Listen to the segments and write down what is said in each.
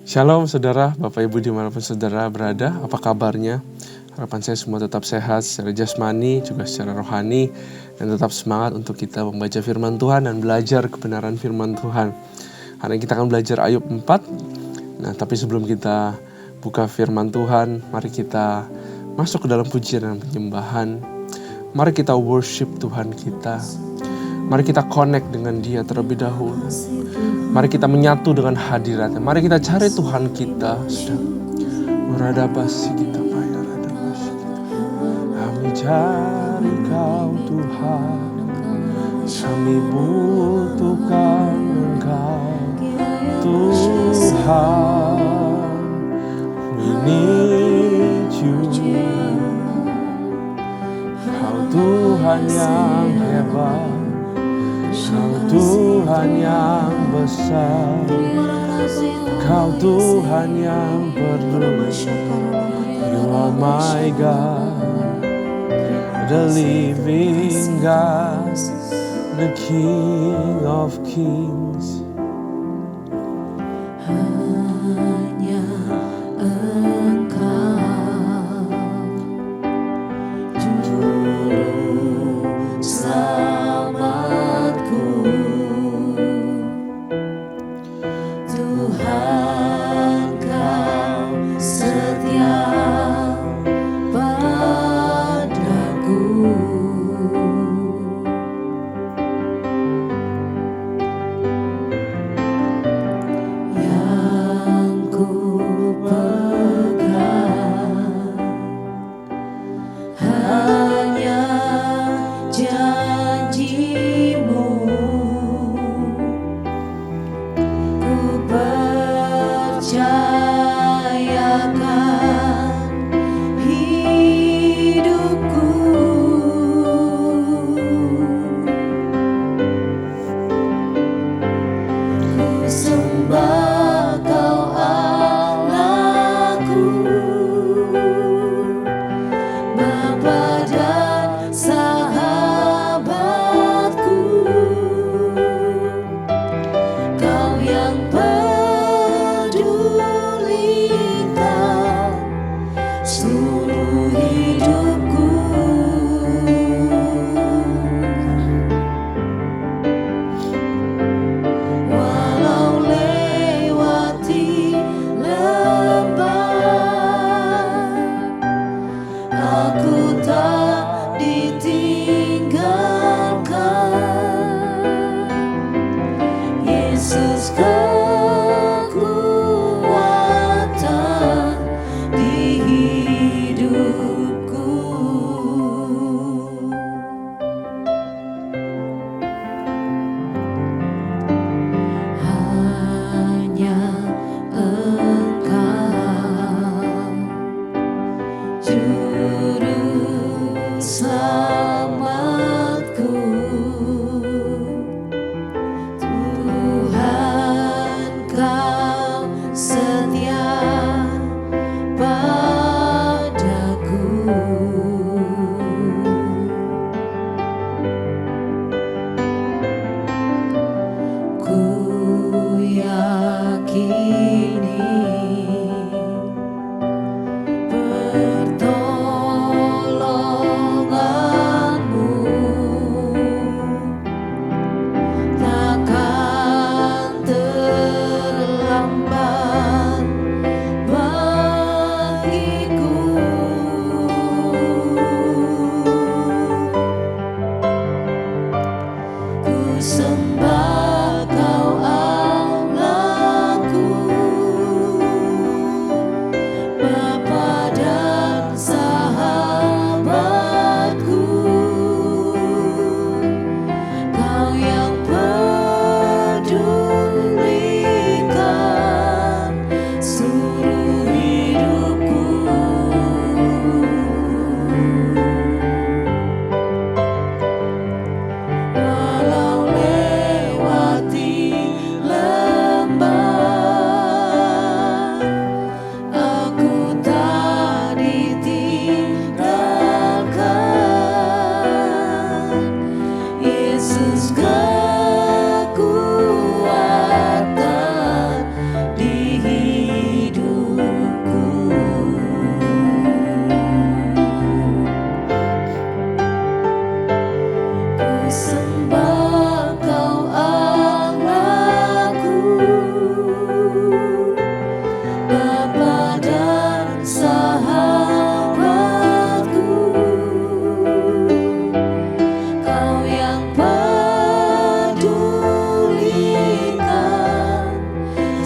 Shalom saudara, Bapak Ibu dimanapun saudara berada, apa kabarnya? Harapan saya semua tetap sehat secara jasmani, juga secara rohani, dan tetap semangat untuk kita membaca firman Tuhan dan belajar kebenaran firman Tuhan. Hari ini kita akan belajar Ayub 4, tapi sebelum kita buka firman Tuhan, mari kita masuk ke dalam pujian dan penyembahan. Mari kita worship Tuhan kita. Mari kita connect dengan Dia terlebih dahulu. Mari kita menyatu dengan hadiratnya. Mari kita cari Tuhan kita. Meradabasi kita, payaradabasi kita. Kami cari Kau Tuhan. Kami butuhkan Engkau Tuhan. We need you. Kau Tuhan yang hebat. Kau Tuhan yang besar, Kau Tuhan yang perlu. You are my God, the living God, the King of Kings. Hanya Engkau, Juru Selamatku, Tuhan Kau setia padaku. Yang ku pegang hanya janji-Mu, ku percaya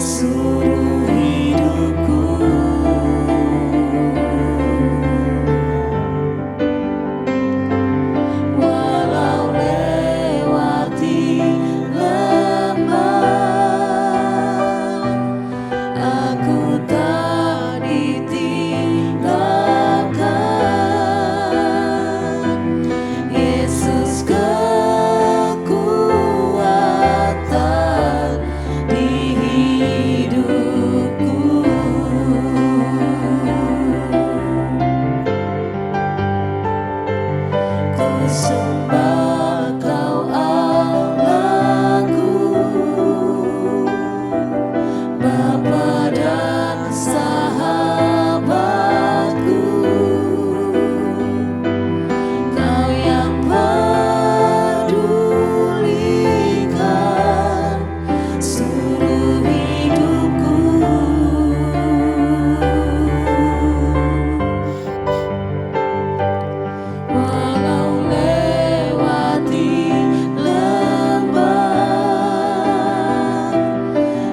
seluruh hidupku. Walau lewati lembah, aku tak ditinggalkan. Yesus kekuatan di hidupku. Ku sembah Kau Allahku, Bapa dan sahabatku. Kau yang pedulikan seluruh hidupku. Walau lewati lembah,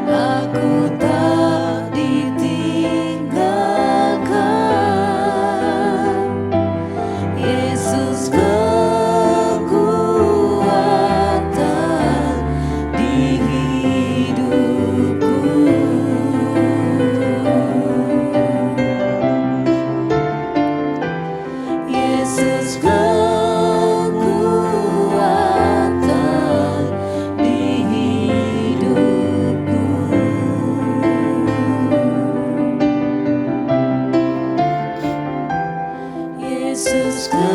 aku tak ditinggalkan. Yesus kekuatan di hidupku. Yesus kekuatan di hidupku. Yesus kekuatan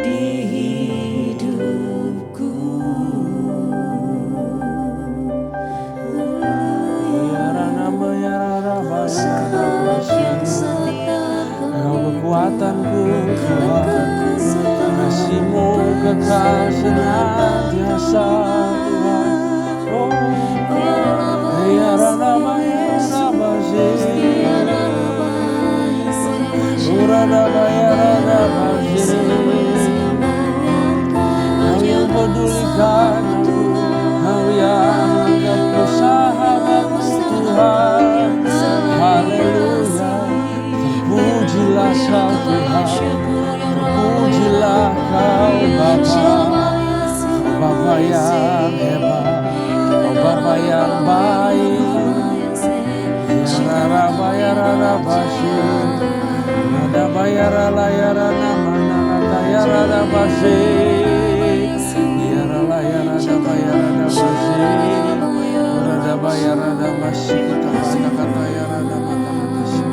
di hidupku. Semakin setia Kau kekuatanku, Tuhan. kekuatan Kasih-Mu kekal senantiasa, Tuhan. Oh, ya Rama ya Rama Kau yang pedulikan aku, Kau yang anggapku sahabatku, Tuhan. Haleluya, terpujilah Kau Tuhan, terpujilah Kau Bapa, Bapa yang hebat, Kau Bapa yang baik. Ya Rama ya Rama ada bayara layara nama nata yara da basi yara layara da bayara da basi ada bayara da basi kita kata yara da mata basi.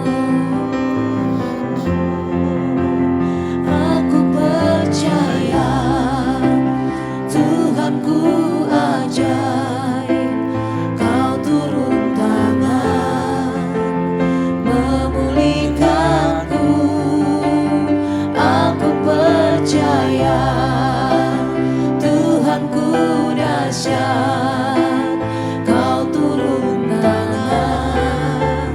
Aku percaya Tuhanku ajaib, Kau turun tangan memulihkanku. Aku percaya Tuhanku dahsyat, Kau turun tangan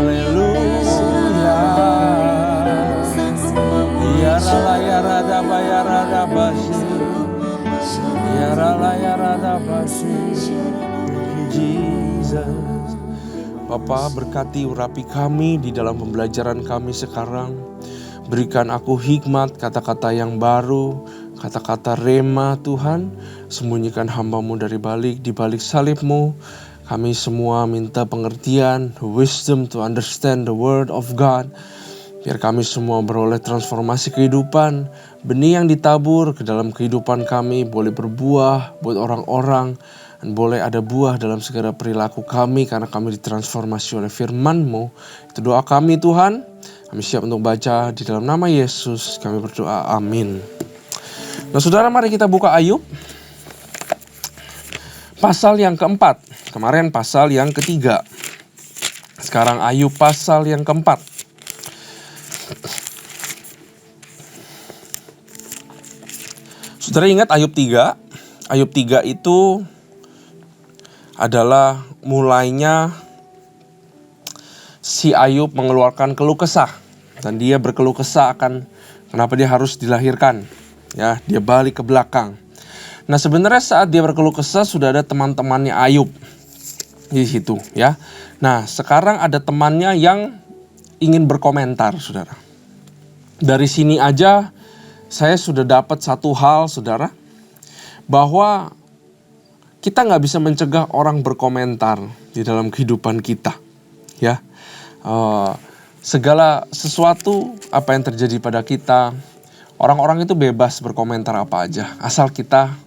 Haleluya. Ya rala ya rada ba ya rada basi. Ya rala ya rada basi. Thank you, Jesus. Bapa, berkati urapi kami di dalam pembelajaran kami sekarang. Berikan aku hikmat, kata-kata yang baru, kata-kata rema Tuhan. Sembunyikan hamba-Mu di balik salib-Mu. Kami semua minta pengertian, wisdom to understand the word of God. Biar kami semua beroleh transformasi kehidupan. Benih yang ditabur ke dalam kehidupan kami boleh berbuah buat orang-orang. Dan boleh ada buah dalam segala perilaku kami karena kami ditransformasi oleh firman-Mu. Itu doa kami Tuhan. Kami siap untuk baca di dalam nama Yesus. Kami berdoa, amin. Nah saudara, mari kita buka Ayub. Pasal yang keempat. Kemarin pasal yang ketiga. Sekarang Ayub pasal yang keempat. Saudara ingat Ayub 3? Ayub 3 itu adalah mulainya si Ayub mengeluarkan keluh kesah. Dan dia berkeluh kesah akan kenapa dia harus dilahirkan. Ya, dia balik ke belakang. Nah sebenarnya saat dia berkeluh kesah sudah ada teman-temannya Ayub di situ ya. Nah sekarang ada temannya yang ingin berkomentar saudara. Dari sini aja saya sudah dapat satu hal saudara. Bahwa kita gak bisa mencegah orang berkomentar di dalam kehidupan kita. Ya, segala sesuatu apa yang terjadi pada kita, orang-orang itu bebas berkomentar apa aja. Asal kita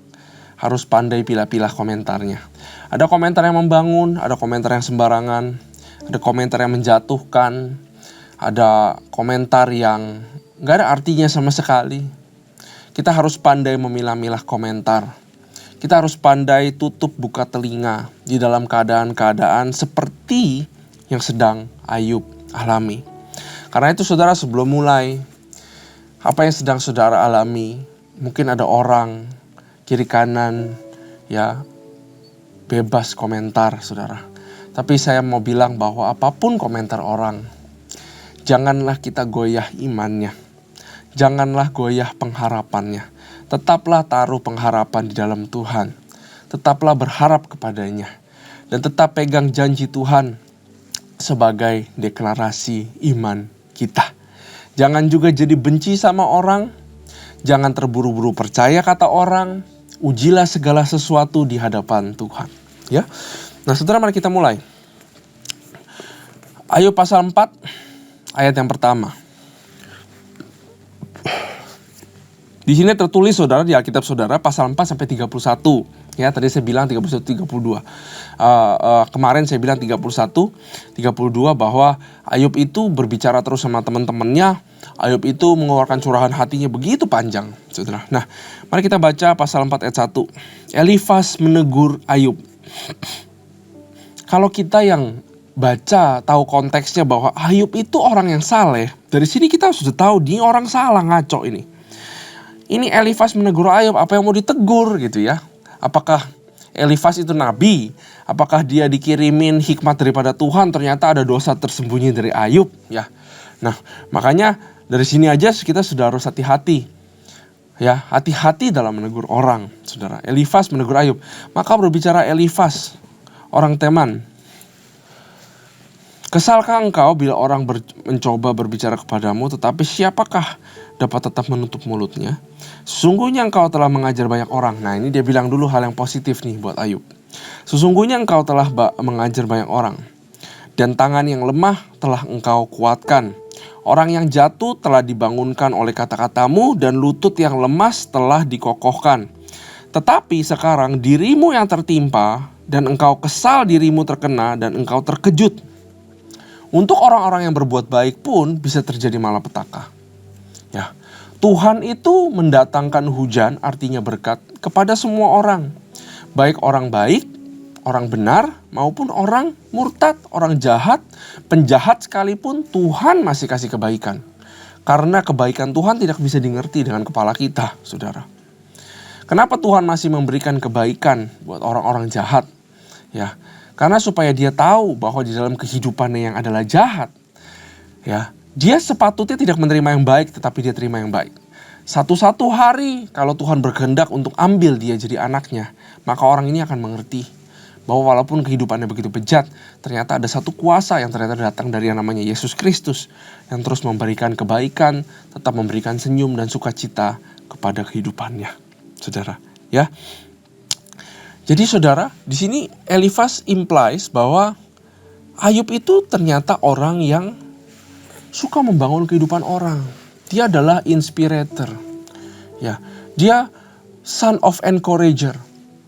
harus pandai pilah-pilah komentarnya. Ada komentar yang membangun, ada komentar yang sembarangan, ada komentar yang menjatuhkan, ada komentar yang gak ada artinya sama sekali. Kita harus pandai memilah-milah komentar. Kita harus pandai tutup buka telinga di dalam keadaan-keadaan seperti yang sedang Ayub alami. Karena itu saudara, sebelum mulai, apa yang sedang saudara alami, mungkin ada orang kiri kanan ya bebas komentar saudara. Tapi saya mau bilang bahwa apapun komentar orang, janganlah kita goyah imannya. Janganlah goyah pengharapannya. Tetaplah taruh pengharapan di dalam Tuhan. Tetaplah berharap kepadanya. Dan tetap pegang janji Tuhan sebagai deklarasi iman kita. Jangan juga jadi benci sama orang. Jangan terburu-buru percaya kata orang. Ujilah segala sesuatu di hadapan Tuhan. Ya. Nah saudara, mari kita mulai. Ayub pasal 4 ayat yang pertama. Di sini tertulis saudara di Alkitab saudara pasal 4 sampai 31. Ya, tadi saya bilang 31 32. Kemarin saya bilang 31 32 bahwa Ayub itu berbicara terus sama teman-temannya. Ayub itu mengeluarkan curahan hatinya begitu panjang, saudara. Nah, mari kita baca pasal 4 ayat 1. Elifas menegur Ayub. Kalau kita yang baca tahu konteksnya bahwa Ayub itu orang yang saleh, dari sini kita sudah tahu dia orang salah, ngaco ini. Ini Elifas menegur Ayub, apa yang mau ditegur gitu ya. Apakah Elifas itu nabi? Apakah dia dikirimin hikmat daripada Tuhan? Ternyata ada dosa tersembunyi dari Ayub ya. Nah makanya dari sini aja kita sudah harus hati-hati. Ya, hati-hati dalam menegur orang saudara. Elifas menegur Ayub. Maka berbicara Elifas, orang Teman. Kesalkah engkau bila orang mencoba berbicara kepadamu, tetapi siapakah dapat tetap menutup mulutnya? Sesungguhnya engkau telah mengajar banyak orang. Nah ini dia bilang dulu hal yang positif nih buat Ayub. Sesungguhnya engkau telah mengajar banyak orang. Dan tangan yang lemah telah engkau kuatkan. Orang yang jatuh telah dibangunkan oleh kata-katamu. Dan lutut yang lemas telah dikokohkan. Tetapi sekarang dirimu yang tertimpa. Dan engkau kesal dirimu terkena. Dan engkau terkejut. Untuk orang-orang yang berbuat baik pun bisa terjadi malapetaka. Ya, Tuhan itu mendatangkan hujan, artinya berkat, kepada semua orang. Baik orang baik, orang benar, maupun orang murtad, orang jahat, penjahat sekalipun, Tuhan masih kasih kebaikan. Karena kebaikan Tuhan tidak bisa dimengerti dengan kepala kita, saudara. Kenapa Tuhan masih memberikan kebaikan buat orang-orang jahat? Ya, Karena supaya dia tahu bahwa di dalam kehidupannya yang adalah jahat, ya, dia sepatutnya tidak menerima yang baik, tetapi dia terima yang baik. Satu-satu hari kalau Tuhan berkehendak untuk ambil dia jadi anaknya, maka orang ini akan mengerti bahwa walaupun kehidupannya begitu bejat, ternyata ada satu kuasa yang ternyata datang dari yang namanya Yesus Kristus, yang terus memberikan kebaikan, tetap memberikan senyum dan sukacita kepada kehidupannya, saudara. Ya, jadi saudara, di sini Elifas implies bahwa Ayub itu ternyata orang yang suka membangun kehidupan orang. Dia adalah inspirator. Ya, dia son of encourager.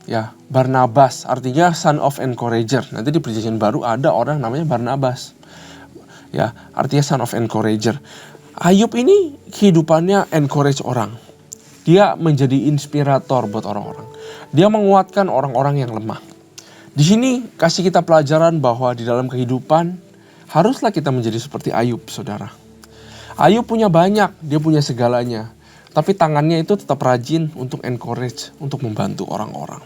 Ya, Barnabas artinya son of encourager. Nanti di Perjanjian Baru ada orang namanya Barnabas. Ya, artinya son of encourager. Ayub ini kehidupannya encourage orang. Dia menjadi inspirator buat orang-orang. Dia menguatkan orang-orang yang lemah. Di sini kasih kita pelajaran bahwa di dalam kehidupan haruslah kita menjadi seperti Ayub, saudara. Ayub punya banyak, dia punya segalanya. Tapi tangannya itu tetap rajin untuk encourage, untuk membantu orang-orang.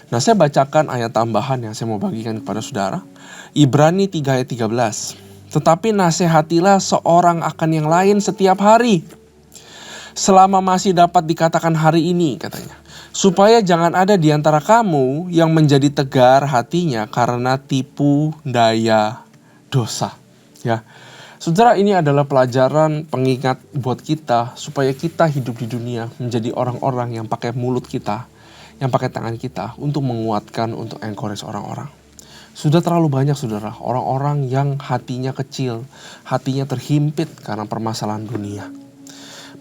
Nah, saya bacakan ayat tambahan yang saya mau bagikan kepada saudara. Ibrani 3 ayat 13. Tetapi nasihatilah seorang akan yang lain setiap hari, selama masih dapat dikatakan hari ini, katanya. Supaya jangan ada di antara kamu yang menjadi tegar hatinya karena tipu daya dosa. Ya, saudara, ini adalah pelajaran pengingat buat kita supaya kita hidup di dunia menjadi orang-orang yang pakai mulut kita, yang pakai tangan kita untuk menguatkan, untuk encourage orang-orang. Sudah terlalu banyak, saudara, orang-orang yang hatinya kecil, hatinya terhimpit karena permasalahan dunia.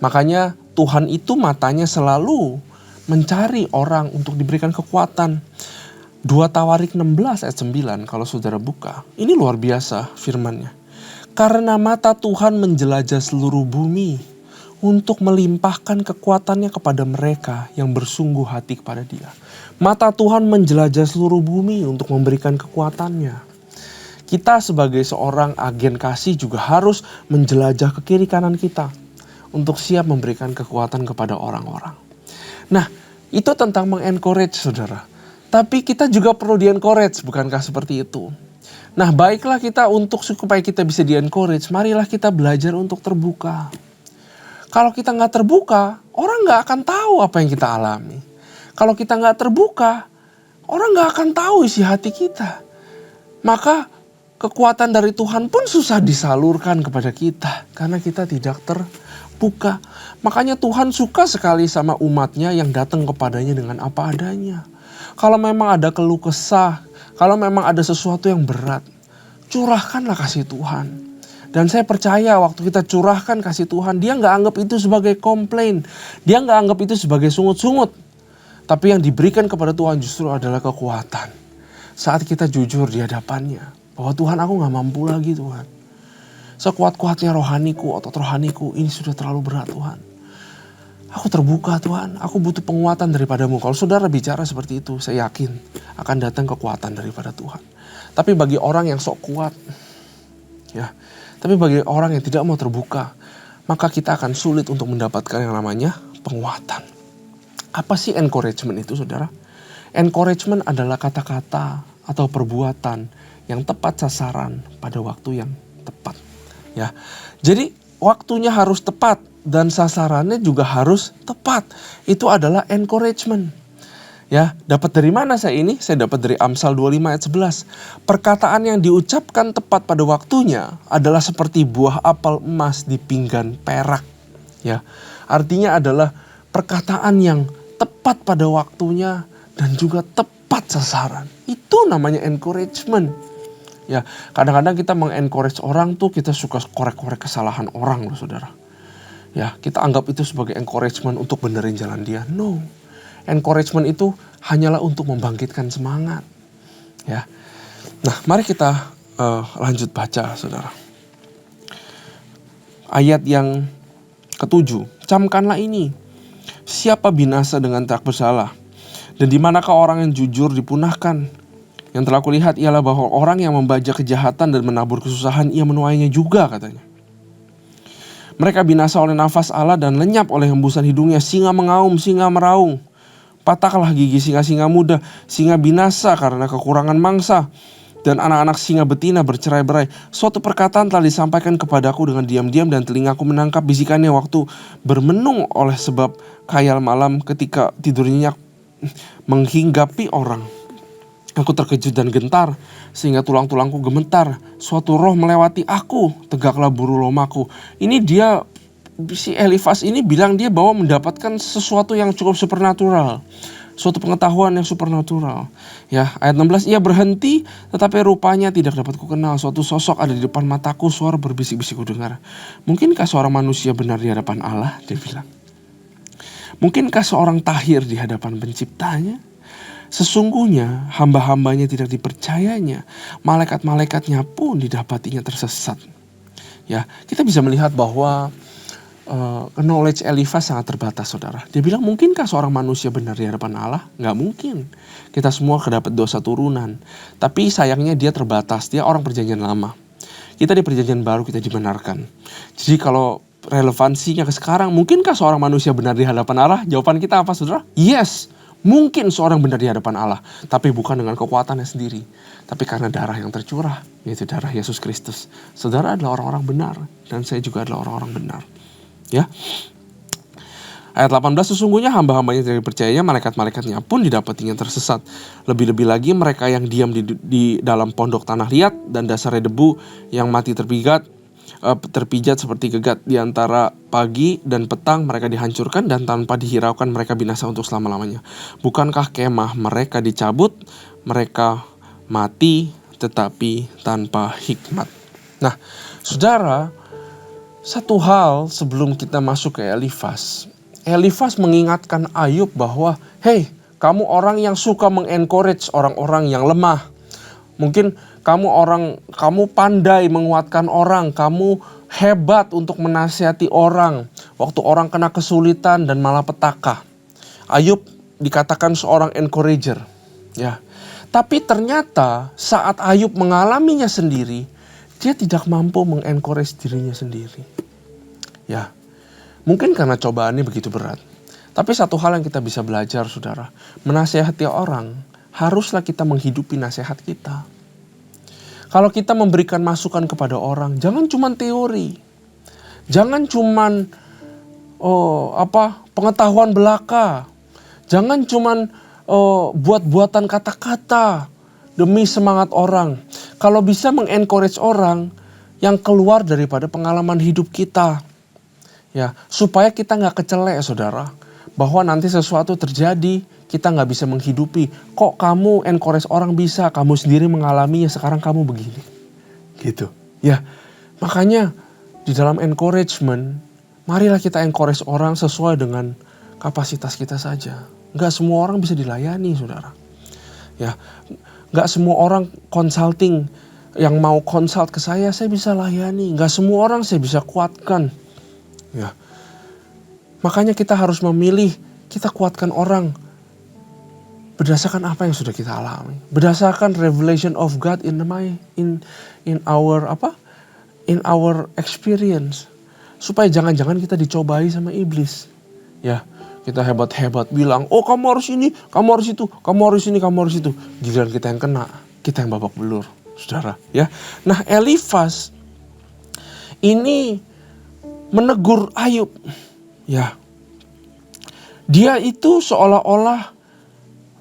Makanya Tuhan itu matanya selalu mencari orang untuk diberikan kekuatan. 2 Tawarik 16 ayat 9 kalau saudara buka. Ini luar biasa firman-Nya. Karena mata Tuhan menjelajah seluruh bumi untuk melimpahkan kekuatannya kepada mereka yang bersungguh hati kepada Dia. Mata Tuhan menjelajah seluruh bumi untuk memberikan kekuatannya. Kita sebagai seorang agen kasih juga harus menjelajah ke kiri kanan kita untuk siap memberikan kekuatan kepada orang-orang. Nah, itu tentang mengencourage, saudara. Tapi kita juga perlu di-encourage, bukankah seperti itu? Nah, baiklah kita untuk supaya kita bisa di-encourage, marilah kita belajar untuk terbuka. Kalau kita nggak terbuka, orang nggak akan tahu apa yang kita alami. Kalau kita nggak terbuka, orang nggak akan tahu isi hati kita. Maka kekuatan dari Tuhan pun susah disalurkan kepada kita, karena kita tidak terbuka. Makanya Tuhan suka sekali sama umatnya yang datang kepadanya dengan apa adanya. Kalau memang ada keluh kesah, kalau memang ada sesuatu yang berat, curahkanlah kasih Tuhan. Dan saya percaya waktu kita curahkan kasih Tuhan, Dia nggak anggap itu sebagai komplain. Dia nggak anggap itu sebagai sungut-sungut. Tapi yang diberikan kepada Tuhan justru adalah kekuatan. Saat kita jujur di hadapannya, bahwa Tuhan, aku nggak mampu lagi Tuhan. Sekuat-kuatnya rohaniku, otot rohaniku, ini sudah terlalu berat Tuhan. Aku terbuka Tuhan, aku butuh penguatan daripadamu. Kalau saudara bicara seperti itu, saya yakin akan datang kekuatan daripada Tuhan. Tapi bagi orang yang sok kuat, ya, tapi bagi orang yang tidak mau terbuka, maka kita akan sulit untuk mendapatkan yang namanya penguatan. Apa sih encouragement itu, saudara? Encouragement adalah kata-kata atau perbuatan yang tepat sasaran pada waktu yang tepat. Ya, jadi waktunya harus tepat dan sasarannya juga harus tepat. Itu adalah encouragement. Ya, dapat dari mana saya ini? Saya dapat dari Amsal 25 ayat 11. Perkataan yang diucapkan tepat pada waktunya adalah seperti buah apel emas di pinggan perak. Ya, artinya adalah perkataan yang tepat pada waktunya dan juga tepat sasaran. Itu namanya encouragement. Ya, kadang-kadang kita mengencourage orang tuh kita suka korek-korek kesalahan orang loh, saudara. Ya, kita anggap itu sebagai encouragement untuk benerin jalan dia. No. Encouragement itu hanyalah untuk membangkitkan semangat. Ya. Nah, mari kita lanjut baca, saudara. Ayat yang ke-7. Camkanlah ini. Siapa binasa dengan tak bersalah? Dan di manakah orang yang jujur dipunahkan? Yang telah kulihat ialah bahwa orang yang membajak kejahatan dan menabur kesusahan, ia menuainya juga, katanya. Mereka binasa oleh nafas Allah dan lenyap oleh hembusan hidungnya. Singa mengaum, singa meraung. Patahlah gigi singa-singa muda, singa binasa karena kekurangan mangsa, dan anak-anak singa betina bercerai-berai. Suatu perkataan telah disampaikan kepadaku dengan diam-diam, dan telingaku menangkap bisikannya waktu bermenung oleh sebab khayal malam ketika tidur nyenyak menghinggapi orang. Aku terkejut dan gentar, sehingga tulang-tulangku gemetar. Suatu roh melewati aku, tegaklah bulu romaku. Ini dia, si Elifas ini bilang dia bahwa mendapatkan sesuatu yang cukup supernatural. Suatu pengetahuan yang supernatural. Ya, ayat 16, ia berhenti, tetapi rupanya tidak dapat kukenal. Suatu sosok ada di depan mataku, suara berbisik-bisik kudengar. Mungkinkah seorang manusia benar di hadapan Allah? Dia bilang. Mungkinkah seorang tahir di hadapan penciptanya? Sesungguhnya hamba-hambanya tidak dipercayanya, malaikat-malaikatnya pun didapatinya tersesat. Ya, kita bisa melihat bahwa knowledge Elifas sangat terbatas, saudara. Dia bilang, mungkinkah seorang manusia benar di hadapan Allah? Nggak mungkin. Kita semua kedapat dosa turunan. Tapi sayangnya dia terbatas. Dia orang perjanjian lama. Kita di perjanjian baru kita dibenarkan. Jadi kalau relevansinya ke sekarang, mungkinkah seorang manusia benar di hadapan Allah? Jawaban kita apa, saudara? Yes. Mungkin seorang benar di hadapan Allah, tapi bukan dengan kekuatannya sendiri, tapi karena darah yang tercurah, yaitu darah Yesus Kristus. Saudara adalah orang-orang benar, dan saya juga adalah orang-orang benar. Ya. Ayat 18, sesungguhnya hamba-hambanya tidak dipercayanya, malaikat-malaikatnya pun didapatinya tersesat. Lebih-lebih lagi mereka yang diam di dalam pondok tanah liat dan dasarnya debu yang mati terpijat seperti gegat. Di antara pagi dan petang mereka dihancurkan, dan tanpa dihiraukan mereka binasa untuk selama-lamanya. Bukankah kemah mereka dicabut, mereka mati tetapi tanpa hikmat. Nah, saudara, satu hal sebelum kita masuk ke Elifas mengingatkan Ayub bahwa, hey, kamu orang yang suka mengencourage orang-orang yang lemah. Mungkin kamu pandai menguatkan orang, kamu hebat untuk menasihati orang waktu orang kena kesulitan dan malapetaka. Ayub dikatakan seorang encourager, ya. Tapi ternyata saat Ayub mengalaminya sendiri, dia tidak mampu mengencourage dirinya sendiri. Ya. Mungkin karena cobaannya begitu berat. Tapi satu hal yang kita bisa belajar, saudara, menasihati orang, haruslah kita menghidupi nasihat kita. Kalau kita memberikan masukan kepada orang, jangan cuma teori. Jangan cuma pengetahuan belaka. Jangan cuma buat-buatan kata-kata demi semangat orang. Kalau bisa mengencourage orang yang keluar daripada pengalaman hidup kita. Ya, supaya kita nggak kecelek, saudara. Bahwa nanti sesuatu terjadi, kita nggak bisa menghidupi. Kok kamu encourage orang bisa, kamu sendiri mengalaminya, sekarang kamu begini. Gitu. Ya, makanya di dalam encouragement, marilah kita encourage orang sesuai dengan kapasitas kita saja. Nggak semua orang bisa dilayani, saudara. Ya, nggak semua orang consulting, yang mau consult ke saya bisa layani. Nggak semua orang saya bisa kuatkan. Ya. Makanya kita harus memilih, kita kuatkan orang berdasarkan apa yang sudah kita alami, berdasarkan revelation of God in our experience, supaya jangan-jangan kita dicobai sama iblis. Ya, kita hebat-hebat bilang, oh kamu harus ini, kamu harus itu, kamu harus ini, kamu harus itu. Giliran kita yang kena, kita yang babak belur, saudara. Ya, nah Elifas ini menegur Ayub. Ya, dia itu seolah-olah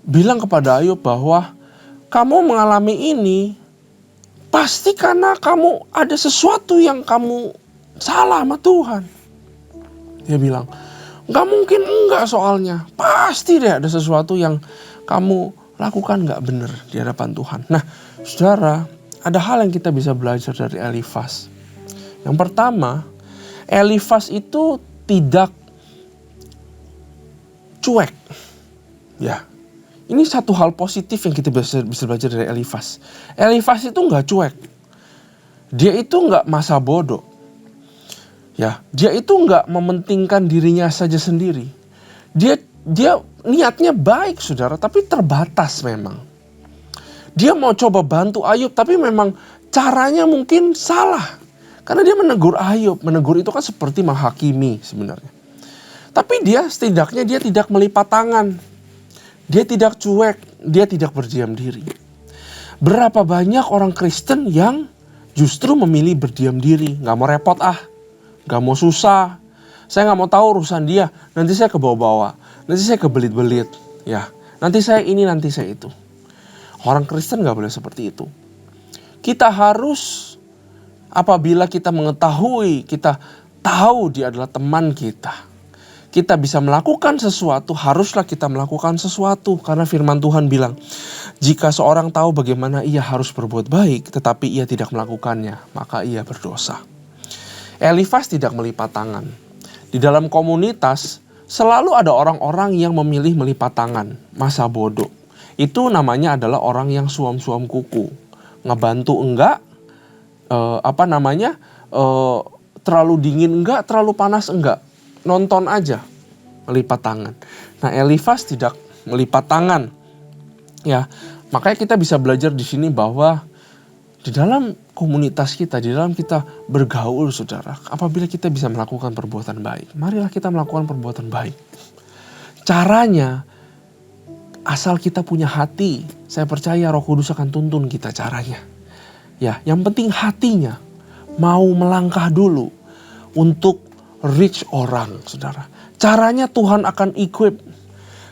bilang kepada Ayub bahwa kamu mengalami ini pasti karena kamu ada sesuatu yang kamu salah sama Tuhan. Dia bilang, gak mungkin enggak soalnya. Pasti deh ada sesuatu yang kamu lakukan gak benar di hadapan Tuhan. Nah, saudara, ada hal yang kita bisa belajar dari Elifas. Yang pertama, Elifas itu tidak cuek. Ya, ini satu hal positif yang kita bisa belajar dari Elifas. Elifas itu nggak cuek. Dia itu nggak masa bodoh. Ya, dia itu nggak mementingkan dirinya saja sendiri. Dia niatnya baik, saudara, tapi terbatas memang. Dia mau coba bantu Ayub, tapi memang caranya mungkin salah. Karena dia menegur Ayub. Menegur itu kan seperti menghakimi sebenarnya. Tapi dia setidaknya dia tidak melipat tangan. Dia tidak cuek, dia tidak berdiam diri. Berapa banyak orang Kristen yang justru memilih berdiam diri. Gak mau repot gak mau susah. Saya gak mau tahu urusan dia, nanti saya kebawa-bawa. Nanti saya kebelit-belit. Ya, nanti saya ini, nanti saya itu. Orang Kristen gak boleh seperti itu. Kita harus, apabila kita mengetahui, kita tahu dia adalah teman kita, kita bisa melakukan sesuatu, haruslah kita melakukan sesuatu. Karena firman Tuhan bilang, jika seorang tahu bagaimana ia harus berbuat baik, tetapi ia tidak melakukannya, maka ia berdosa. Elifas tidak melipat tangan. Di dalam komunitas, selalu ada orang-orang yang memilih melipat tangan, masa bodoh. Itu namanya adalah orang yang suam-suam kuku. Ngebantu enggak, terlalu dingin enggak, terlalu panas enggak. Nonton aja, melipat tangan. Nah, Elifas tidak melipat tangan. Ya, makanya kita bisa belajar di sini bahwa di dalam komunitas kita, di dalam kita bergaul, saudara, apabila kita bisa melakukan perbuatan baik, marilah kita melakukan perbuatan baik. Caranya, asal kita punya hati, saya percaya Roh Kudus akan tuntun kita caranya. Ya, yang penting hatinya mau melangkah dulu untuk reach orang, saudara. Caranya Tuhan akan equip.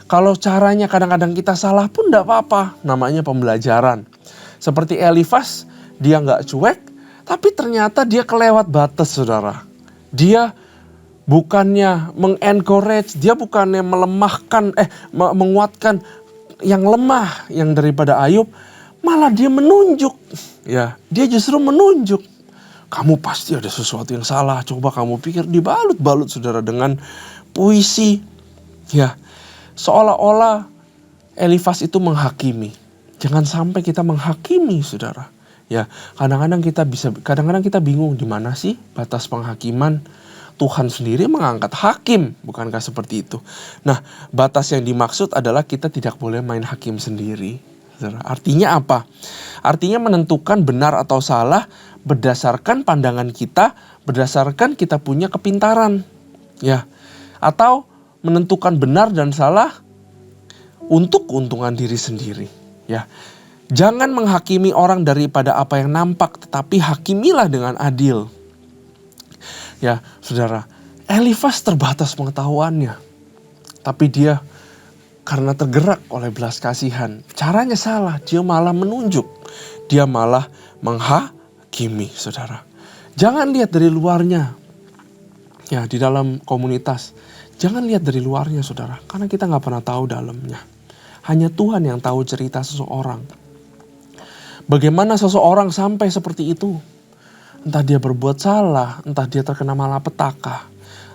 Kalau caranya kadang-kadang kita salah pun tidak apa-apa, namanya pembelajaran. Seperti Elifas, dia nggak cuek, tapi ternyata dia kelewat batas, saudara. Dia bukannya mengencourage, dia bukannya melemahkan, menguatkan yang lemah, yang daripada Ayub, malah dia menunjuk. Ya, dia justru menunjuk. Kamu pasti ada sesuatu yang salah. Coba kamu pikir, dibalut-balut, saudara, dengan puisi. Ya, seolah-olah Elifas itu menghakimi. Jangan sampai kita menghakimi, saudara. Ya, kadang-kadang kita bingung di mana sih batas penghakiman. Tuhan sendiri mengangkat hakim, bukankah seperti itu? Nah, batas yang dimaksud adalah kita tidak boleh main hakim sendiri. Saudara. Artinya apa? Artinya menentukan benar atau salah berdasarkan pandangan kita, berdasarkan kita punya kepintaran. Ya. Atau menentukan benar dan salah untuk keuntungan diri sendiri. Ya. Jangan menghakimi orang daripada apa yang nampak, tetapi hakimilah dengan adil. Ya, saudara, Elifas terbatas pengetahuannya. Tapi dia karena tergerak oleh belas kasihan, caranya salah, dia malah menunjuk. Dia malah menghakimi, saudara. Jangan lihat dari luarnya. Ya, di dalam komunitas, jangan lihat dari luarnya, saudara. Karena kita gak pernah tahu dalamnya. Hanya Tuhan yang tahu cerita seseorang. Bagaimana seseorang sampai seperti itu? Entah dia berbuat salah, entah dia terkena malapetaka,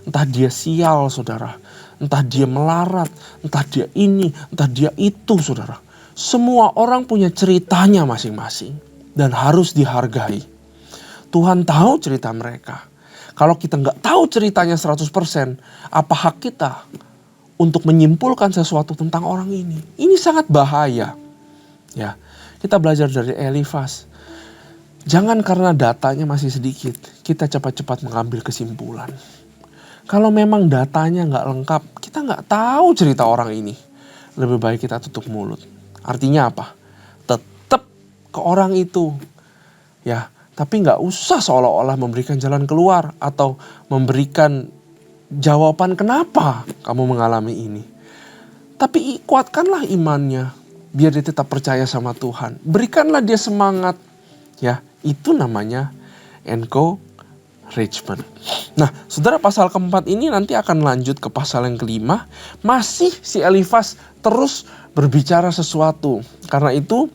entah dia sial, saudara. Entah dia melarat, entah dia ini, entah dia itu, saudara. Semua orang punya ceritanya masing-masing dan harus dihargai. Tuhan tahu cerita mereka. Kalau kita nggak tahu ceritanya 100%, apa hak kita untuk menyimpulkan sesuatu tentang orang ini? Ini sangat bahaya. Ya, kita belajar dari Elifas. Jangan karena datanya masih sedikit, kita cepat-cepat mengambil kesimpulan. Kalau memang datanya nggak lengkap, kita nggak tahu cerita orang ini. Lebih baik kita tutup mulut. Artinya apa? Tetap ke orang itu. Ya, tapi nggak usah seolah-olah memberikan jalan keluar atau memberikan jawaban kenapa kamu mengalami ini. Tapi kuatkanlah imannya, biar dia tetap percaya sama Tuhan. Berikanlah dia semangat. Ya, itu namanya encouragement. Nah, saudara, pasal keempat ini nanti akan lanjut ke pasal yang kelima. Masih si Elifas terus berbicara sesuatu. Karena itu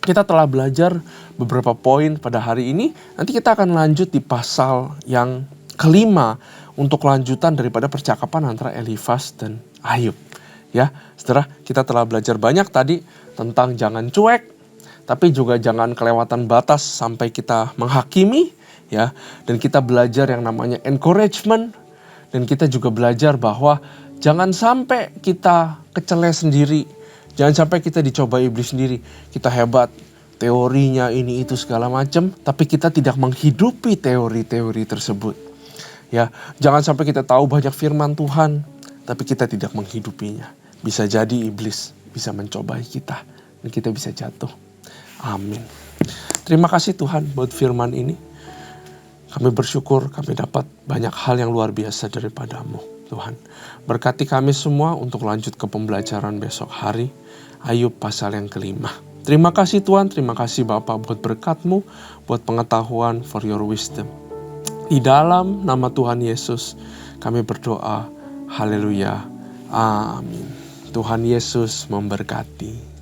kita telah belajar beberapa poin pada hari ini. Nanti kita akan lanjut di pasal yang kelima untuk lanjutan daripada percakapan antara Elifas dan Ayub. Ya, saudara, kita telah belajar banyak tadi tentang jangan cuek, tapi juga jangan kelewatan batas sampai kita menghakimi. Ya, dan kita belajar yang namanya encouragement, dan kita juga belajar bahwa jangan sampai kita kecele sendiri, jangan sampai kita dicoba iblis sendiri. Kita hebat, teorinya ini itu segala macam, tapi kita tidak menghidupi teori-teori tersebut. Ya, jangan sampai kita tahu banyak firman Tuhan, tapi kita tidak menghidupinya. bisa jadi iblis bisa mencobai kita dan kita bisa jatuh. Amin. Terima kasih Tuhan buat firman ini. Kami bersyukur kami dapat banyak hal yang luar biasa daripada-Mu, Tuhan. Berkati kami semua untuk lanjut ke pembelajaran besok hari, Ayub pasal yang ke-5. Terima kasih Tuhan, terima kasih Bapa buat berkat-Mu, buat pengetahuan, for your wisdom. Di dalam nama Tuhan Yesus, kami berdoa, haleluya, amin. Tuhan Yesus memberkati.